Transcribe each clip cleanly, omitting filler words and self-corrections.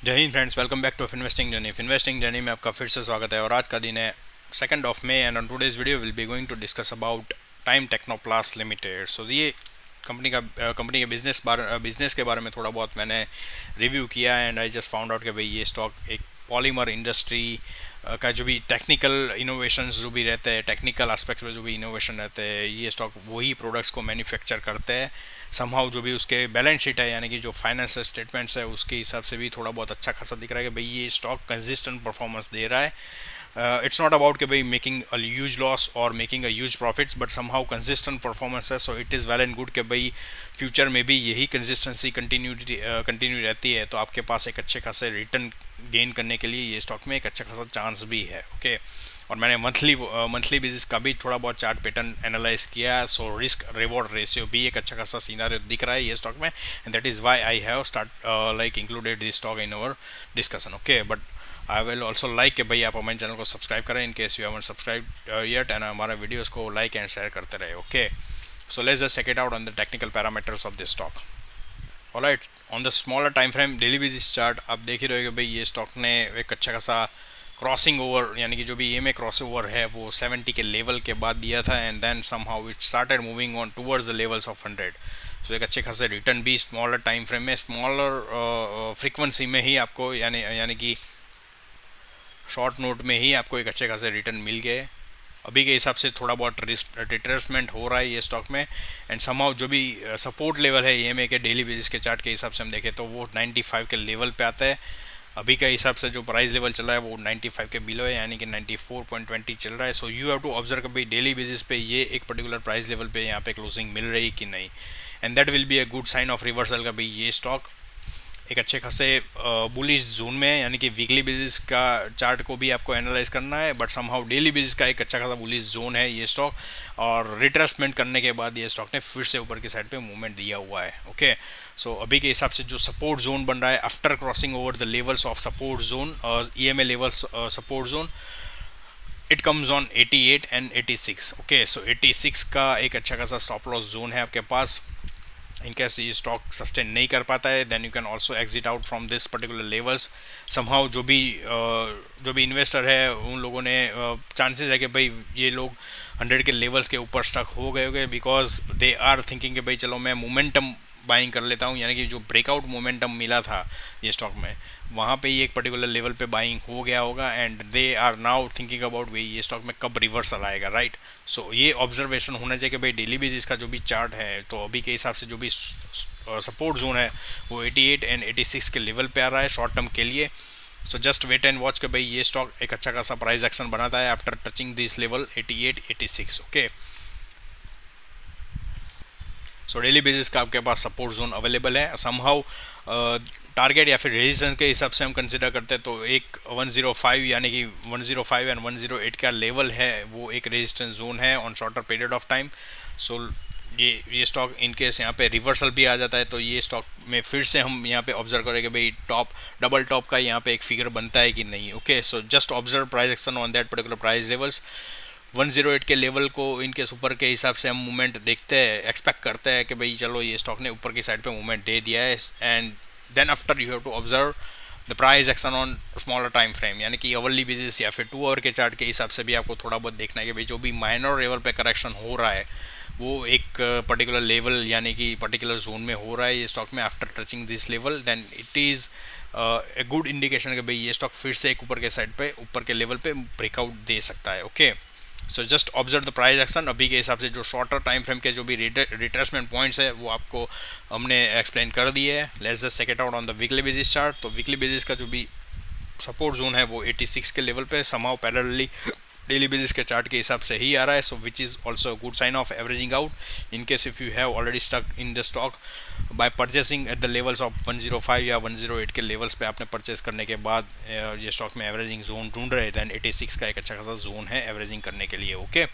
जय हिंद friends, welcome back to investing journey में आपका फिर से स्वागत है। और आज का दिन है 2 मई and on today's video will be going to discuss about Time Technoplast Limited. So ये कंपनी के बिजनेस के बारे में थोड़ा बहुत मैंने रिव्यू किया and I just found out कि भाई ये स्टॉक एक पॉलीमर इंडस्ट्री का जो भी टेक्निकल इनोवेशंस जो भी रहते हैं, टेक्निकल एस्पेक्ट्स में जो भी इनोवेशन रहते हैं, ये स्टॉक वही प्रोडक्ट्स को मैन्युफैक्चर करते हैं। समहाउ जो भी उसके बैलेंस शीट है यानी कि जो फाइनेंशियल स्टेटमेंट्स है उसके हिसाब से भी थोड़ा बहुत अच्छा खासा दिख रहा है कि भाई ये स्टॉक कंसिस्टेंट परफॉर्मेंस दे रहा है। इट्स नॉट अबाउट कि भाई मेकिंग अ ह्यूज लॉस और making a huge profits, but somehow consistent performance है। So it is well and good कि भाई फ्यूचर में भी यही कंसिस्टेंसी कंटिन्यू रहती है तो आपके पास एक अच्छे खासे रिटर्न गेन करने के लिए ये स्टॉक में एक अच्छा खासा चांस भी है। ओके और मैंने मंथली बेसिस का भी थोड़ा बहुत चार्ट पैटर्न एनालाइज किया। सो रिस्क रिवॉर्ड रेशियो भी एक अच्छा खासा सिनारियो दिख रहा है ये स्टॉक में, and that is why I have start like included this stock in our discussion. Okay but I will also like कि भाई आप हमारे चैनल को सब्सक्राइब करें in case you haven't subscribe yet, and हमारे वीडियोज़ को like and share करते रहे। Okay so let's just check it out on the technical parameters of this stock. Alright, on the smaller time frame daily basis chart आप देख ही रहे हो कि भाई ये स्टॉक ने एक अच्छा खासा क्रॉसिंग ओवर यानी कि जो भी EMA क्रॉस ओवर है वो 70 के लेवल के बाद दिया था, and then somehow it started moving on towards the levels of 100। So एक अच्छे खासे रिटर्न भी स्मॉलर टाइम फ्रेम में, स्मॉलर फ्रीक्वेंसी में ही आपको यानी कि शॉर्ट नोट में ही आपको एक अच्छे खासे रिटर्न मिल गए। अभी के हिसाब से थोड़ा बहुत रिट्रेसमेंट हो रहा है ये स्टॉक में, एंड समहाउ जो भी सपोर्ट लेवल है EMA के डेली बेसिस के चार्ट के हिसाब से हम देखें तो वो 95 के लेवल पे आता है। अभी के हिसाब से जो प्राइस लेवल चल रहा है वो 95 के बिलो है यानी कि 94.20 चल रहा है। So you have to observe कि भाई डेली बेसिस पे ये एक पर्टिकुलर प्राइस लेवल पे यहाँ पे क्लोजिंग मिल रही कि नहीं, and that will be a good sign of reversal का भाई ये स्टॉक एक अच्छे खासे बुलिश जोन में है। यानी कि वीकली बेसिस का चार्ट को भी आपको एनालाइज करना है, बट समहाउ डेली बेसिस का एक अच्छा खासा बुलिश जोन है ये स्टॉक, और रिट्रेसमेंट करने के बाद ये स्टॉक ने फिर से ऊपर की साइड पे मूवमेंट दिया हुआ है। ओके सो अभी के हिसाब से जो सपोर्ट जोन बन रहा है after crossing over the levels of support zone और EMA levels support zone, it comes on 88 and 86। Okay so 86 का एक अच्छा खासा स्टॉप लॉस जोन है आपके पास। इन केस ये स्टॉक सस्टेन नहीं कर पाता है then you can also exit out from this particular levels. Somehow जो भी इन्वेस्टर है उन लोगों ने चांसेस है कि भाई ये लोग 100 के लेवल्स के ऊपर स्टक हो गए होंगे, बिकॉज दे आर थिंकिंग कि भाई चलो मैं मोमेंटम बाइंग कर लेता हूँ, यानी कि जो ब्रेकआउट मोमेंटम मिला था ये स्टॉक में वहाँ पे ही एक पर्टिकुलर लेवल पे बाइंग हो गया होगा, and they are now thinking about भाई ये स्टॉक में कब रिवर्सल आएगा, राइट। सो ये ऑब्जर्वेशन होना चाहिए कि भाई डेली बेसिस का जो भी चार्ट है तो अभी के हिसाब से जो भी सपोर्ट जोन है वो 88 एंड 86 के लेवल पे आ रहा है शॉर्ट टर्म के लिए। So just wait and watch कि भाई ये स्टॉक एक अच्छा खासा प्राइस एक्शन बनाता है after touching this level 88 86। Okay so daily basis का आपके पास सपोर्ट जोन अवेलेबल है। समहाउ टारगेट या फिर रेजिस्टेंस के हिसाब से हम कंसिडर करते हैं तो एक 105 यानी कि 105 एंड 108 का लेवल है वो एक रेजिस्टेंस जोन है on shorter period of time. So ये स्टॉक इन केस यहाँ पे रिवर्सल भी आ जाता है तो ये स्टॉक में फिर से हम यहाँ पे ऑब्जर्व करेंगे भाई टॉप डबल टॉप का यहाँ पे एक फिगर बनता है कि नहीं। Okay so just observe price action on that particular price levels. 108 के लेवल को इनके ऊपर के हिसाब से हम मूवमेंट देखते हैं, एक्सपेक्ट करते हैं कि भाई चलो ये स्टॉक ने ऊपर की साइड पे मूवमेंट दे दिया है, and then after you have to observe the price action on smaller time frame यानी कि अवर्ली बेसिस या फिर 2 आवर के चार्ट के हिसाब से भी आपको थोड़ा बहुत देखना है कि भाई जो भी माइनर लेवल पे करेक्शन हो रहा है वो एक पर्टिकुलर लेवल यानी कि पर्टिकुलर जोन में हो रहा है ये स्टॉक में। After touching this level then it is a good indication कि भाई ये स्टॉक फिर से एक ऊपर के साइड पे ऊपर के लेवल पे ब्रेकआउट दे सकता है। Okay so just observe the price action. अभी के हिसाब से जो शॉर्टर टाइम फ्रेम के जो भी रिट्रेसमेंट पॉइंट्स है वो आपको हमने एक्सप्लेन कर दिए है। Let's just check it out on the weekly basis chart. तो वीकली बेसिस का जो भी सपोर्ट जोन है वो 86 के लेवल पे समाउ पैरेलली डेली बेसिस के चार्ट के हिसाब से ही आ रहा है। So which is also good sign of averaging out in case if you have already stuck in the stock by purchasing at the levels of 105 या 108 के लेवल्स पे आपने परचेस करने के बाद ये स्टॉक में एवरेजिंग जोन ढूंढ रहे हैं देन 86 का एक अच्छा खासा जोन है एवरेजिंग करने के लिए। ओके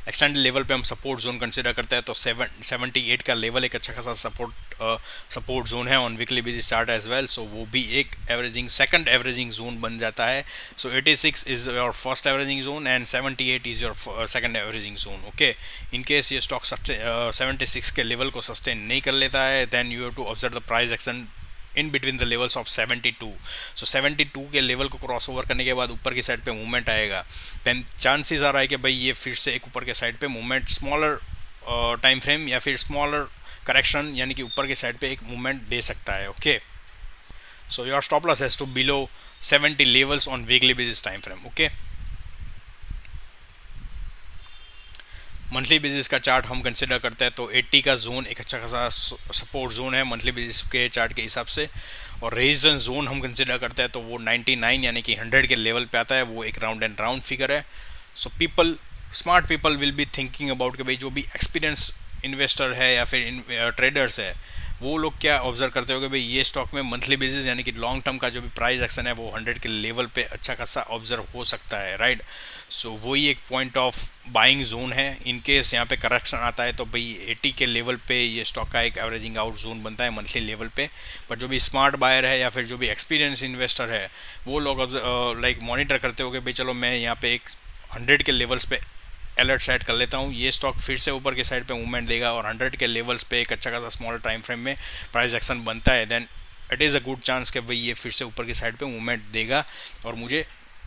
एक्सटेंडेड लेवल पे हम सपोर्ट जोन कंसिडर करते हैं तो 78 का लेवल एक अच्छा खासा सपोर्ट जोन है on weekly basis chart as well. So वो भी एक एवरेजिंग सेकंड एवरेजिंग जोन बन जाता है। So 86 is your first averaging zone and 78 is your second averaging zone. Okay in case ये स्टॉक 76 के लेवल को सस्टेन नहीं कर लेता है then you have to observe the price action in between the levels of 72। So 72 के level को cross over करने के बाद ऊपर की साइड पे मूवमेंट आएगा, देन चांसेस आ रहा है कि भाई ये फिर से एक ऊपर के साइड पे मूवमेंट स्मॉलर टाइम फ्रेम या फिर स्मॉलर करेक्शन यानी कि ऊपर के साइड पे एक मूवमेंट दे सकता है। Okay, so your stop loss has to below 70 levels on weekly basis time frame. Okay, monthly basis का चार्ट हम कंसिडर करते हैं तो 80 का जोन एक अच्छा खासा सपोर्ट जोन है मंथली बेसिस के चार्ट के हिसाब से, और रेजिस्टेंस जोन हम कंसिडर करते हैं तो वो 99 यानी कि 100 के लेवल पे आता है, वो एक राउंड एंड राउंड फिगर है। So people, smart people will be thinking about कि भाई जो भी एक्सपीरियंस इन्वेस्टर है या फिर ट्रेडर्स है वो लोग क्या ऑब्जर्व करते हो कि भाई ये स्टॉक में मंथली बेसिस यानी कि लॉन्ग टर्म का जो भी प्राइस एक्शन है वो 100 के लेवल पे अच्छा खासा ऑब्जर्व हो सकता है, राइट। सो वही एक पॉइंट ऑफ बाइंग जोन है। इन केस यहाँ पे करेक्शन आता है तो भाई 80 के लेवल पे ये स्टॉक का एक एवरेजिंग आउट जोन बनता है मंथली लेवल पे। पर जो भी स्मार्ट बायर है या फिर जो भी एक्सपीरियंस इन्वेस्टर है वो लोग लाइक मॉनिटर करते हो कि भाई चलो मैं यहाँ पे एक 100 के लेवल्स पे अलर्ट सेट कर लेता हूँ, ये स्टॉक फिर से ऊपर के साइड पे मूवमेंट देगा और 100 के लेवल्स पे एक अच्छा खासा स्मॉल टाइम फ्रेम में प्राइस एक्शन बनता है, then it is a good chance कि भाई ये फिर से ऊपर की साइड पे मूवमेंट देगा और मुझे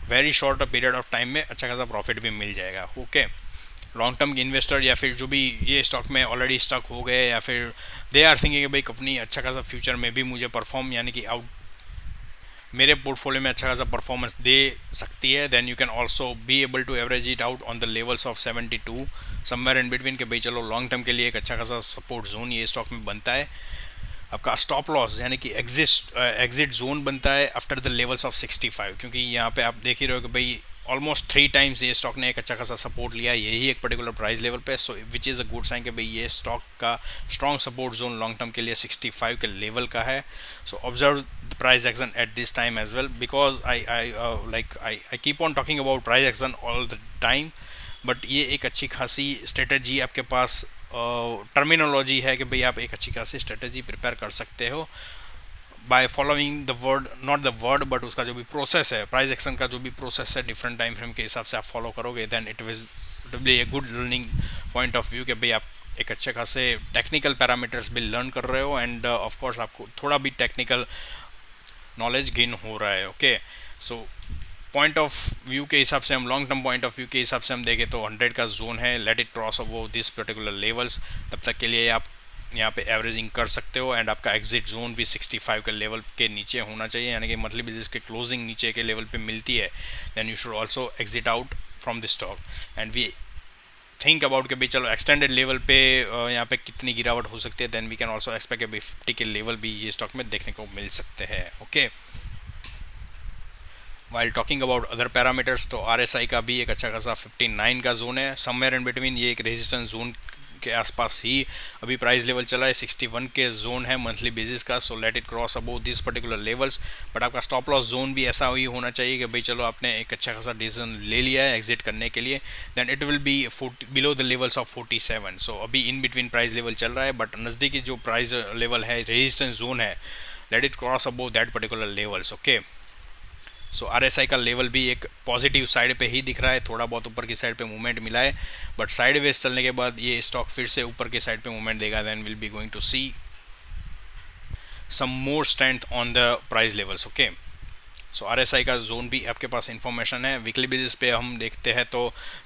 very short period of time में अच्छा खासा प्रॉफिट भी मिल जाएगा। ओके, लॉन्ग टर्म इन्वेस्टर या फिर जो भी ये स्टॉक में ऑलरेडी स्टक हो गए या फिर दे आर थिंकिंग कि भाई कंपनी अच्छा खासा फ्यूचर में भी मुझे परफॉर्म यानी कि आउट मेरे पोर्टफोलियो में अच्छा खासा परफॉर्मेंस दे सकती है, then you can also be able to average it out on the levels of 72 somewhere in between, कि भाई चलो लॉन्ग टर्म के लिए एक अच्छा खासा सपोर्ट जोन ये स्टॉक में बनता है। आपका स्टॉप लॉस यानी कि एग्जिट जोन बनता है आफ्टर द लेवल्स ऑफ 65, क्योंकि यहाँ पे आप देख ही रहे हो कि भाई ऑलमोस्ट 3 टाइम्स ये स्टॉक ने एक अच्छा खासा सपोर्ट लिया यही एक पर्टिकुलर प्राइस लेवल पे। So which is a good sign कि भाई ये स्टॉक का strong support zone long term के लिए 65 के लेवल का है। So observe the price action at this time as well, because I keep on talking about price action all the time, but ये एक अच्छी खासी स्ट्रेटजी आपके पास टर्मिनोलॉजी है कि भाई आप एक अच्छी खासी स्ट्रेटजी प्रिपेयर कर सकते हो by following the word, not the word but उसका जो भी प्रोसेस है, प्राइस एक्शन का जो भी प्रोसेस है डिफरेंट टाइम फ्रेम के हिसाब से आप फॉलो करोगे, then it will be a good learning point of view कि भाई आप एक अच्छे खासे टेक्निकल पैरामीटर्स भी लर्न कर रहे हो एंड ऑफ कोर्स आपको थोड़ा भी टेक्निकल नॉलेज गेन हो रहा है। Okay, so point of view के हिसाब से हम long term point of view के हिसाब से हम देखें तो 100 का जोन है, let it cross above this particular levels, तब तक के लिए आप यहाँ पे एवरेजिंग कर सकते हो एंड आपका एग्जिट जोन भी 65 के लेवल के नीचे होना चाहिए, यानी कि मंथली बेसिस के क्लोजिंग नीचे के लेवल पे मिलती है, then you should also exit out from this stock and we think about कि भाई चलो एक्सटेंडेड लेवल पे यहाँ पे कितनी गिरावट हो सकती है, then we can also expect कि 50 के लेवल भी ये स्टॉक में देखने को मिल सकते हैं। Okay, while talking about other parameters तो RSI का भी एक अच्छा खासा 59 का जोन है, समवेयर इन बिटवीन ये एक रेजिस्टेंस जोन के आसपास ही अभी प्राइस लेवल चला है, 61 के जोन है मंथली बेसिस का। So let it cross about this particular levels, but आपका स्टॉप लॉस जोन भी ऐसा ही होना चाहिए कि भाई चलो आपने एक अच्छा खासा डिसीजन ले लिया है एग्जिट करने के लिए, then it will be below the levels of 47। So अभी इन बिटवीन प्राइस लेवल चल रहा है, बट नज़दीकी जो प्राइस लेवल है रेजिस्टेंस जोन है, let it cross about that particular levels. Okay, so RSI का लेवल भी एक पॉजिटिव साइड पे ही दिख रहा है, थोड़ा बहुत ऊपर की साइड पे मूवमेंट मिला है, बट साइड वेज चलने के बाद ये स्टॉक फिर से ऊपर की साइड पे मूवमेंट देगा, then will be going to see some more strength on the price levels. Okay, so RSI का जोन भी आपके पास इंफॉर्मेशन है। वीकली बेसिस पे हम देखते हैं तो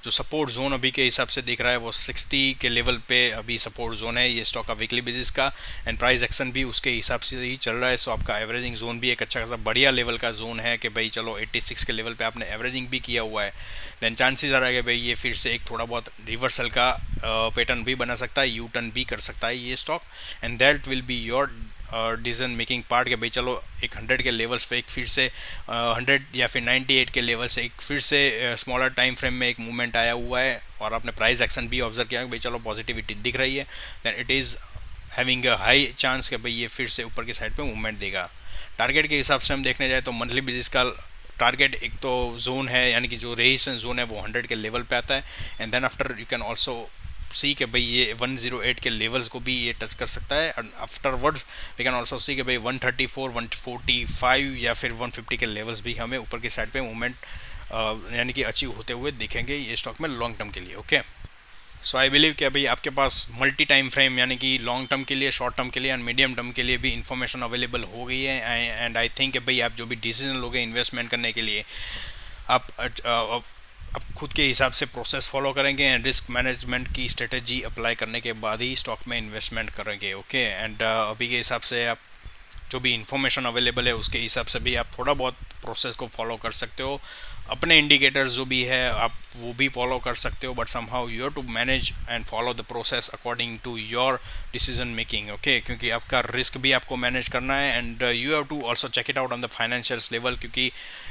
जो सपोर्ट जोन अभी के हिसाब से दिख रहा है वो 60 के लेवल पे अभी सपोर्ट जोन है ये स्टॉक का वीकली बेसिस का, एंड प्राइस एक्शन भी उसके हिसाब से ही चल रहा है। सो आपका एवरेजिंग जोन भी एक अच्छा खासा बढ़िया लेवल का जोन है कि भाई चलो 86 के लेवल पे आपने एवरेजिंग भी किया हुआ है, देन चांसेस आ रहा है कि भाई ये फिर से एक थोड़ा बहुत रिवर्सल का पैटर्न भी बना सकता है, यू टर्न भी कर सकता है ये stock, and that will be your decision making part के भाई चलो एक 100 के लेवल्स पे एक फिर से 100 या फिर 98 के लेवल से एक फिर से स्मॉलर टाइम फ्रेम में एक मूवमेंट आया हुआ है और आपने प्राइस एक्शन भी ऑब्जर्व किया कि भाई चलो पॉजिटिविटी दिख रही है, then it is having a high chance कि भाई ये फिर से ऊपर की साइड पे मूवमेंट देगा। टारगेट के हिसाब से हम देखने जाए तो मंथली बेसिस का टारगेट एक तो जोन है यानी कि जो रेजिस्टेंस जोन है वो 100 के लेवल पे आता है, and then after you can also see कि भाई ये 108 के लेवल्स को भी ये टच कर सकता है, and afterwards we can also see कि भाई 134, 145 या फिर 150 के लेवल्स भी हमें ऊपर की साइड पे मूवमेंट यानी कि अचीव होते हुए दिखेंगे ये स्टॉक में लॉन्ग टर्म के लिए। ओके, सो आई बिलीव कि अभी आपके पास मल्टी टाइम फ्रेम यानी कि लॉन्ग टर्म के लिए, शॉर्ट टर्म के लिए एंड मीडियम टर्म के लिए भी इंफॉर्मेशन अवेलेबल हो गई है। एंड आई थिंक भाई आप जो भी डिसीजन लोगे इन्वेस्टमेंट करने के लिए, आप खुद के हिसाब से प्रोसेस फॉलो करेंगे एंड रिस्क मैनेजमेंट की स्ट्रेटेजी अप्लाई करने के बाद ही स्टॉक में इन्वेस्टमेंट करेंगे। ओके एंड अभी के हिसाब से आप जो भी इंफॉर्मेशन अवेलेबल है उसके हिसाब से भी आप थोड़ा बहुत प्रोसेस को फॉलो कर सकते हो। अपने इंडिकेटर्स जो भी है आप वो भी फॉलो कर सकते हो, but somehow you have to manage and follow the process according to your decision making. Okay, क्योंकि आपका रिस्क भी आपको मैनेज करना है and you have to also check it out on the financials level, क्योंकि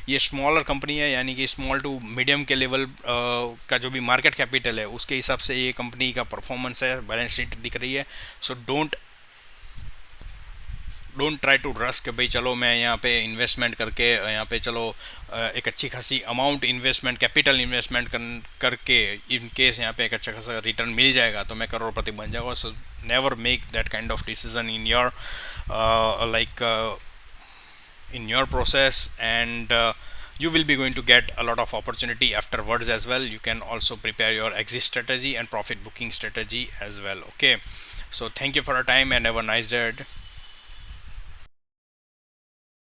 ये स्मॉलर कंपनी है यानी कि स्मॉल टू मीडियम के लेवल का जो भी मार्केट कैपिटल है उसके हिसाब से ये कंपनी का परफॉर्मेंस है, बैलेंस शीट दिख रही है। So don't try to rush कि भाई चलो मैं यहाँ पे इन्वेस्टमेंट करके यहाँ पे चलो एक अच्छी खासी अमाउंट इन्वेस्टमेंट, कैपिटल इन्वेस्टमेंट करके इन केस यहाँ पे एक अच्छा खासा रिटर्न मिल जाएगा तो मैं करोड़पति बन जाऊँगा। So never make that kind of decision in your like in your process, and you will be going to get a lot of opportunity afterwards as well. You can also prepare your exit strategy and profit booking strategy as well. Okay, so thank you for your time and have a nice day.